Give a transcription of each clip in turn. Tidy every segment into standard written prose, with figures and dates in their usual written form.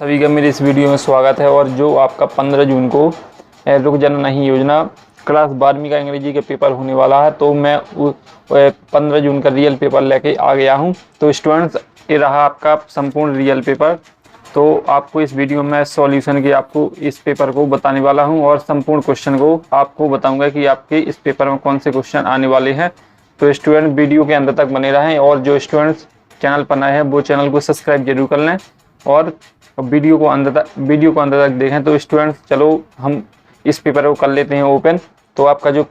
सभी का मेरे इस वीडियो में स्वागत है। और जो आपका 15 जून को रुक जाना नहीं योजना क्लास 12वीं का अंग्रेजी का पेपर होने वाला है, तो मैं 15 जून का रियल पेपर लेके आ गया हूं। तो स्टूडेंट्स, ये रहा आपका संपूर्ण रियल पेपर। तो आपको इस वीडियो में सॉल्यूशन के आपको इस पेपर को बताने वाला हूं और संपूर्ण क्वेश्चन को आपको बताऊंगा कि आपके इस पेपर में कौन से क्वेश्चन आने वाले हैं। तो स्टूडेंट वीडियो के अंत तक बने रहें और जो स्टूडेंट्स चैनल पर नए हैं वो चैनल को सब्सक्राइब जरूर कर लें और वीडियो को अंत तक देखें। तो स्टूडेंट्स, चलो हम इस पेपर को कर लेते हैं ओपन। तो आपका जो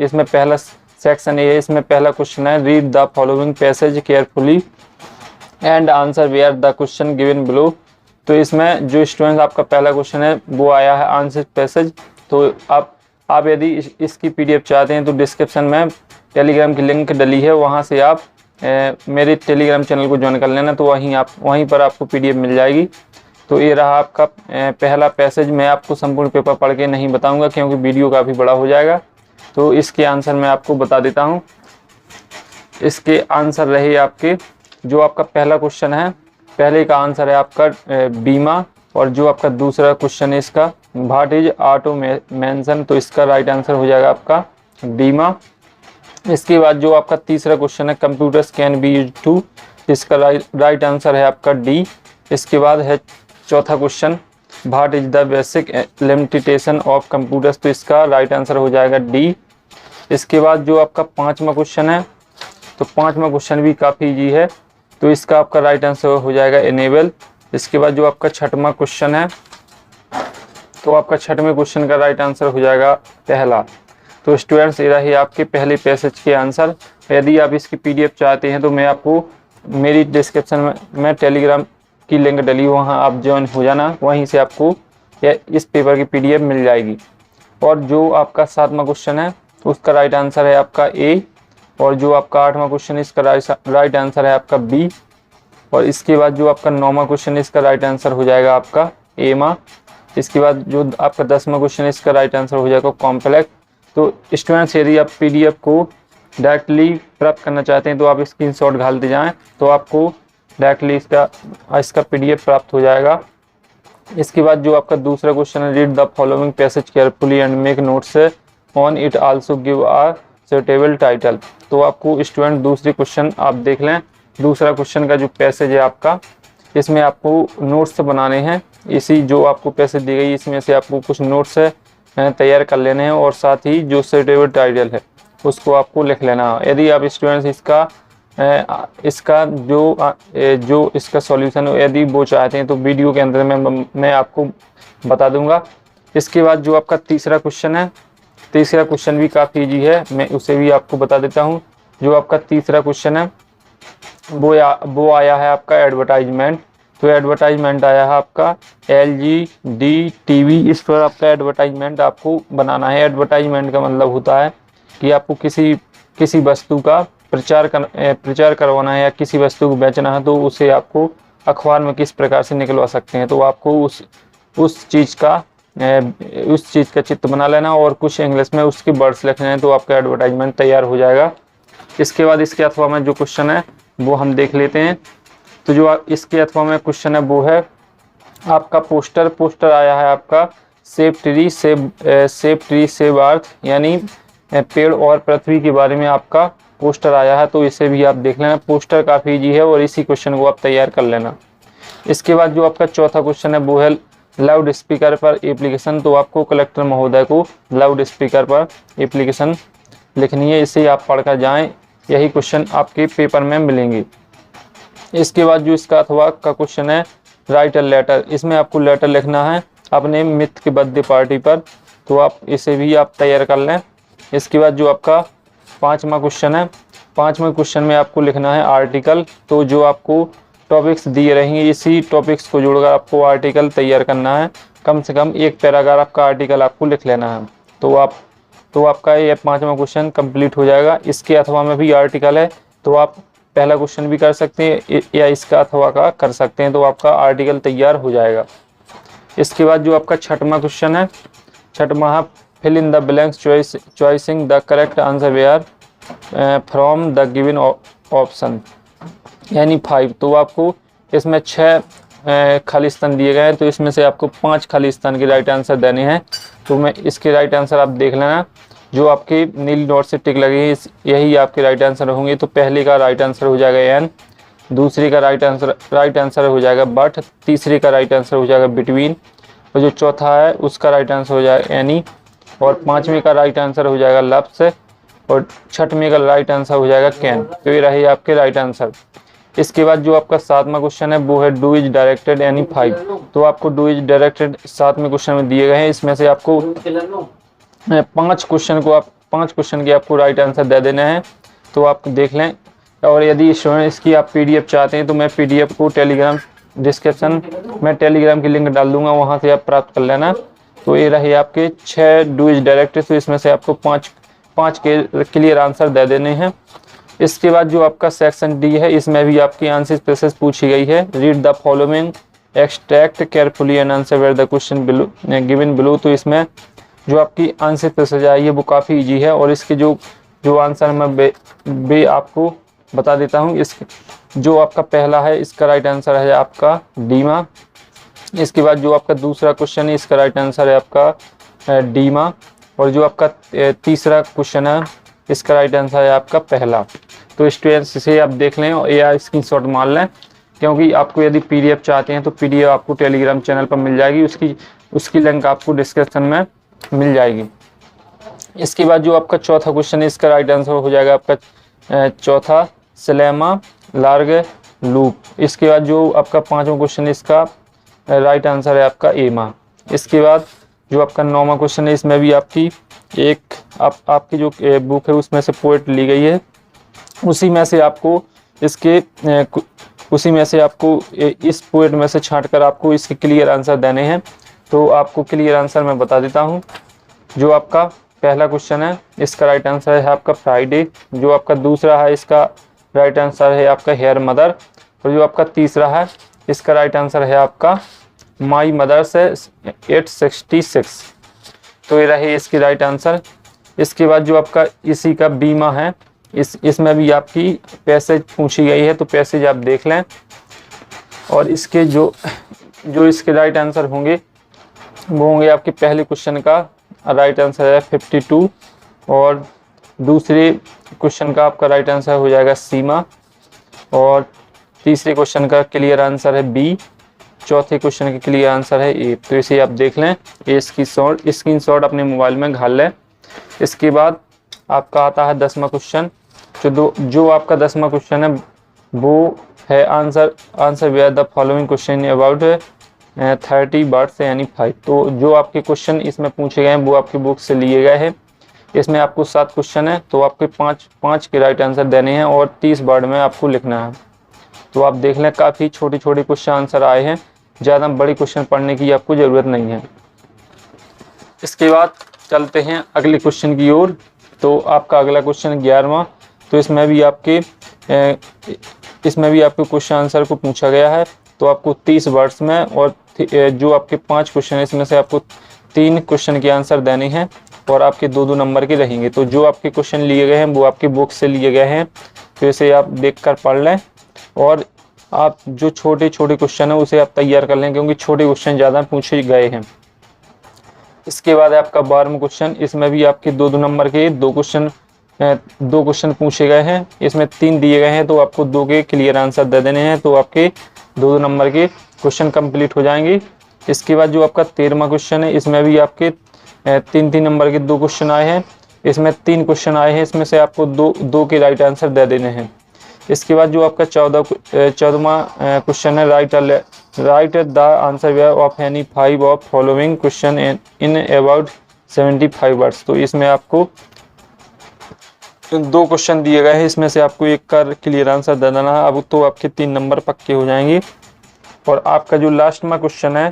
इसमें पहला सेक्शन है, इसमें पहला क्वेश्चन है, read the following passage carefully and answer where the question given below. तो इसमें जो स्टूडेंट्स आपका पहला क्वेश्चन है वो आया है आंसर पैसेज। तो आप यदि इसकी पीडीएफ चाहते हैं तो डिस्क्रिप्शन में टेलीग्राम की लिंक डली है, वहां से आप मेरे टेलीग्राम चैनल को ज्वाइन कर लेना। तो वहीं पर आपको पीडीएफ मिल जाएगी। तो ये रहा आपका पहला पैसेज। मैं आपको संपूर्ण पेपर पढ़ के नहीं बताऊंगा क्योंकि वीडियो काफ़ी बड़ा हो जाएगा। तो इसके आंसर मैं आपको बता देता हूं। इसके आंसर रहे आपके, जो आपका पहला क्वेश्चन है, पहले का आंसर है आपका बीमा। और जो आपका दूसरा क्वेश्चन है इसका व्हाट इज ऑटोमेशन, तो इसका राइट आंसर हो जाएगा आपका बीमा। इसके बाद जो आपका तीसरा क्वेश्चन है computers can be used to, इसका राइट आंसर है आपका डी। इसके बाद है चौथा question what is the basic limitation of computers, तो इसका राइट आंसर हो जाएगा डी। इसके बाद जो आपका पांचवा क्वेश्चन है, तो पांचवा क्वेश्चन भी काफ़ी इजी है, तो इसका आपका राइट आंसर हो जाएगा इनेबल। इसके बाद जो आपका छठवां क्वेश्चन है, तो आपका छठवें क्वेश्चन का राइट आंसर हो जाएगा पहला। तो स्टूडेंट्स, ये रहे आपके पहले पैसेज के आंसर। यदि आप इसकी पीडीएफ चाहते हैं तो मैं आपको मेरी डिस्क्रिप्शन में टेलीग्राम की लिंक डली, वहां आप ज्वाइन हो जाना, वहीं से आपको इस पेपर की पीडीएफ मिल जाएगी। और जो आपका सातवां क्वेश्चन है उसका राइट आंसर है आपका ए। और जो आपका आठवां क्वेश्चन है इसका राइट आंसर है आपका बी। और इसके बाद जो आपका नौवां क्वेश्चन है इसका राइट आंसर हो जाएगा आपका एमा। इसके बाद जो आपका 10वां क्वेश्चन है इसका राइट आंसर हो जाएगा कॉम्प्लेक्स। तो स्टूडेंट्स, यदि आप पीडीएफ को डायरेक्टली प्राप्त करना चाहते हैं तो आप स्क्रीनशॉट डालते जाएं, तो आपको डायरेक्टली इसका पीडीएफ प्राप्त हो जाएगा। इसके बाद जो आपका दूसरा क्वेश्चन है read the following passage carefully and make notes on it, also give a suitable title. तो आपको स्टूडेंट दूसरी क्वेश्चन आप देख लें। दूसरा क्वेश्चन का जो पैसेज है आपका, इसमें आपको नोट्स बनाने हैं। इसी जो आपको पैसेज दी गई इसमें से आपको कुछ नोट्स तैयार कर लेने हैं और साथ ही जो सुटेबल टाइटल है उसको आपको लिख लेना है। यदि आप स्टूडेंट्स इसका जो इसका सॉल्यूशन यदि वो चाहते हैं तो वीडियो के अंदर मैं आपको बता दूंगा। इसके बाद जो आपका तीसरा क्वेश्चन है, तीसरा क्वेश्चन भी काफ़ी इजी है, मैं उसे भी आपको बता देता हूं। जो आपका तीसरा क्वेश्चन है वो आया है आपका एडवर्टाइजमेंट। तो एडवर्टाइजमेंट आया है आपका LG TV, इस पर आपका एडवर्टाइजमेंट आपको बनाना है। एडवर्टाइजमेंट का मतलब होता है कि आपको किसी वस्तु का प्रचार करवाना है या किसी वस्तु को बेचना है, तो उसे आपको अखबार में किस प्रकार से निकलवा सकते हैं। तो आपको उस चीज़ का चित्र बना लेना और कुछ इंग्लिश में उसके वर्ड्स लिखने हैं, तो आपका एडवर्टाइजमेंट तैयार हो जाएगा। इसके बाद इसके अथवा में जो क्वेश्चन है वो हम देख लेते हैं। तो जो इसके अथवा में क्वेश्चन है वो है आपका पोस्टर आया है आपका सेव ट्री सेव अर्थ, यानी पेड़ और पृथ्वी के बारे में आपका पोस्टर आया है, तो इसे भी आप देख लेना। पोस्टर काफ़ी इजी है और इसी क्वेश्चन को आप तैयार कर लेना। इसके बाद जो आपका चौथा क्वेश्चन है वो है लाउड स्पीकर पर एप्लीकेशन। तो आपको कलेक्टर महोदय को लाउड स्पीकर पर एप्लीकेशन लिखनी है, इसे आप पढ़कर जाएं, यही क्वेश्चन आपके पेपर में मिलेंगे। इसके बाद जो इसका अथवा का क्वेश्चन है राइट अ लेटर, इसमें आपको लेटर लिखना है अपने मित्र की बर्थडे पार्टी पर, तो आप इसे भी आप तैयार कर लें। इसके बाद जो आपका पांचवा क्वेश्चन है, पांचवें क्वेश्चन में आपको लिखना है आर्टिकल। तो जो आपको टॉपिक्स दिए रहेंगे इसी टॉपिक्स को जोड़कर आपको आर्टिकल तैयार करना है। कम से कम एक पैराग्राफ का आर्टिकल आपको लिख लेना है। तो आपका ये पांचवा क्वेश्चन कंप्लीट हो जाएगा। इसके अथवा में भी आर्टिकल है, तो आप पहला क्वेश्चन भी कर सकते हैं या इसका अथवा का कर सकते हैं, तो आपका आर्टिकल तैयार हो जाएगा। इसके बाद जो आपका छठवां क्वेश्चन है, छठवां fill in the blanks choicing the correct answer where from the given option, यानी 5। तो आपको इसमें 6 खालिस्तान दिए गए हैं, तो इसमें से आपको 5 खालिस्तान के राइट आंसर देने हैं। तो मैं इसके राइट आंसर आप देख लेना, जो आपके नीली डॉट से टिक लगे हैं यही आपके राइट आंसर होंगे। तो पहले का राइट आंसर हो जाएगा एन, दूसरे का राइट आंसर हो जाएगा बट, तीसरे का राइट आंसर हो जाएगा बिटवीन, और जो चौथा है उसका राइट आंसर हो जाएगा एनी, और पाँचवें का राइट आंसर हो जाएगा लफ्स, और छठवें का राइट आंसर हो जाएगा कैन। तो ये रहे आपके राइट आंसर। इसके बाद जो आपका 7वां क्वेश्चन है वो है डू इज डायरेक्टेड एनी 5। तो आपको डू इज डायरेक्टेड 7वें क्वेश्चन में दिए गए हैं। इसमें से आपको 5 क्वेश्चन के आपको राइट आंसर दे देना है। तो आप देख लें, और यदि स्टूडेंट इसकी आप पीडीएफ चाहते हैं तो मैं पीडीएफ को टेलीग्राम डिस्क्रिप्शन में टेलीग्राम की लिंक डाल दूंगा, वहां से आप प्राप्त कर लेना। तो ये रहे आपके 6 डू इज डायरेक्टेड। तो इसमें से आपको 5 के क्लियर आंसर दे देने हैं। इसके बाद जो आपका सेक्शन डी है, इसमें भी आपकी आंसर पैसेज पूछी गई है। Read the following extract carefully and answer where the question given below. तो इसमें जो आपकी आंसर पैसेज आई है वो काफ़ी इजी है, और इसके जो आंसर मैं आपको बता देता हूँ। इस जो आपका पहला है इसका राइट आंसर है आपका डीमा। इसके बाद जो आपका दूसरा क्वेश्चन है इसका राइट आंसर है आपका डीमा, और जो आपका तीसरा क्वेश्चन है इसका राइट आंसर है आपका पहला। तो स्टूडेंट्स इसे आप देख लें या स्क्रीनशॉट मार लें, क्योंकि आपको यदि पीडीएफ चाहते हैं तो पीडीएफ आपको टेलीग्राम चैनल पर मिल जाएगी, उसकी लिंक आपको डिस्क्रिप्शन में मिल जाएगी। इसके बाद जो आपका चौथा क्वेश्चन है इसका राइट आंसर हो जाएगा आपका चौथा स्लेमा लार्ग लूप। इसके बाद जो आपका 5वां क्वेश्चन है इसका राइट आंसर है आपका एमा। इसके बाद जो आपका 9वां क्वेश्चन है इसमें भी आपकी आपकी जो बुक है उसमें से पोएट ली गई है, उसी में से आपको इस पोएट में से छांट कर आपको इसके क्लियर आंसर देने हैं। तो आपको क्लियर आंसर मैं बता देता हूँ। जो आपका पहला क्वेश्चन है इसका राइट आंसर है आपका फ्राइडे। जो आपका दूसरा है इसका राइट आंसर है आपका हेयर मदर, और जो आपका तीसरा है इसका राइट आंसर है आपका माई मदर से 866। तो ये रहे इसकी राइट आंसर। इसके बाद जो आपका इसी का बीमा है, इसमें भी आपकी पैसेज पूछी गई है, तो पैसेज आप देख लें, और इसके जो इसके राइट आंसर होंगे वो होंगे आपके पहले क्वेश्चन का राइट आंसर है 52, और दूसरे क्वेश्चन का आपका राइट आंसर हो जाएगा सीमा, और तीसरे क्वेश्चन का क्लियर आंसर है बी, चौथे क्वेश्चन का क्लियर आंसर है ए। तो इसे आप देख लें, ये स्क्रीनशॉट अपने मोबाइल में घाल लें। इसके बाद आपका आता है 10वां क्वेश्चन। जो आपका 10वां क्वेश्चन है वो है answer where the following question about 30 birds यानी 5। तो जो आपके क्वेश्चन इसमें पूछे गए हैं वो आपकी बुक से लिए गए हैं। इसमें आपको 7 क्वेश्चन है, तो आपके 5 के राइट आंसर देने हैं, और 30 वर्ड में आपको लिखना है। तो आप देख लें, काफ़ी छोटे क्वेश्चन आंसर आए हैं, ज़्यादा बड़े क्वेश्चन पढ़ने की आपको ज़रूरत नहीं है। इसके बाद चलते हैं अगले क्वेश्चन की ओर। तो आपका अगला क्वेश्चन 11वां। तो इसमें भी आपके क्वेश्चन आंसर को पूछा गया है। तो आपको 30 वर्ड्स में, और जो आपके 5 क्वेश्चन है इसमें से आपको 3 क्वेश्चन के आंसर देने हैं, और आपके 2-2 नंबर के रहेंगे। तो जो आपके क्वेश्चन लिए गए हैं वो आपकी बुक से लिए गए हैं, तो इसे आप देख कर पढ़ लें, और आप जो छोटे क्वेश्चन है उसे आप तैयार कर लें, क्योंकि छोटे क्वेश्चन ज़्यादा पूछे गए हैं। इसके बाद है आपका 12वां क्वेश्चन। इसमें भी आपके 2-2 नंबर के 2 क्वेश्चन पूछे गए हैं। इसमें 3 दिए गए हैं, तो आपको 2 के क्लियर आंसर दे देने हैं, तो आपके 2-2 नंबर के क्वेश्चन कंप्लीट हो जाएंगे। इसके बाद जो आपका 13वां क्वेश्चन है इसमें भी आपके 3-3 नंबर के 2 क्वेश्चन आए हैं। इसमें 3 क्वेश्चन आए हैं, इसमें से आपको 2 के राइट आंसर दे देने हैं। इसके बाद जो आपका 14वां क्वेश्चन है, write the answer where of any 5 of following question in about 75 words. तो इसमें आपको 2 क्वेश्चन दिए गए हैं, इसमें से आपको एक का क्लियर आंसर दे देना है। अब तो आपके 3 नंबर पक्के हो जाएंगे। और आपका जो लास्ट में क्वेश्चन है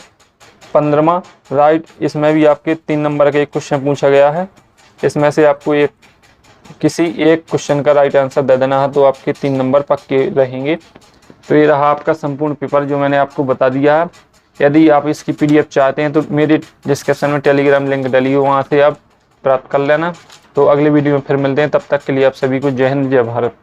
15वां राइट, इसमें भी आपके 3 नंबर का एक क्वेश्चन पूछा गया है। इसमें से आपको किसी एक क्वेश्चन का राइट आंसर दे देना है, तो आपके 3 नंबर पक्के रहेंगे। तो ये रहा आपका संपूर्ण पेपर जो मैंने आपको बता दिया है। यदि आप इसकी पीडीएफ चाहते हैं तो मेरे डिस्क्रिप्शन में टेलीग्राम लिंक डली है, वहाँ से आप प्राप्त कर लेना। तो अगले वीडियो में फिर मिलते हैं, तब तक के लिए आप सभी को जय हिंद जय भारत।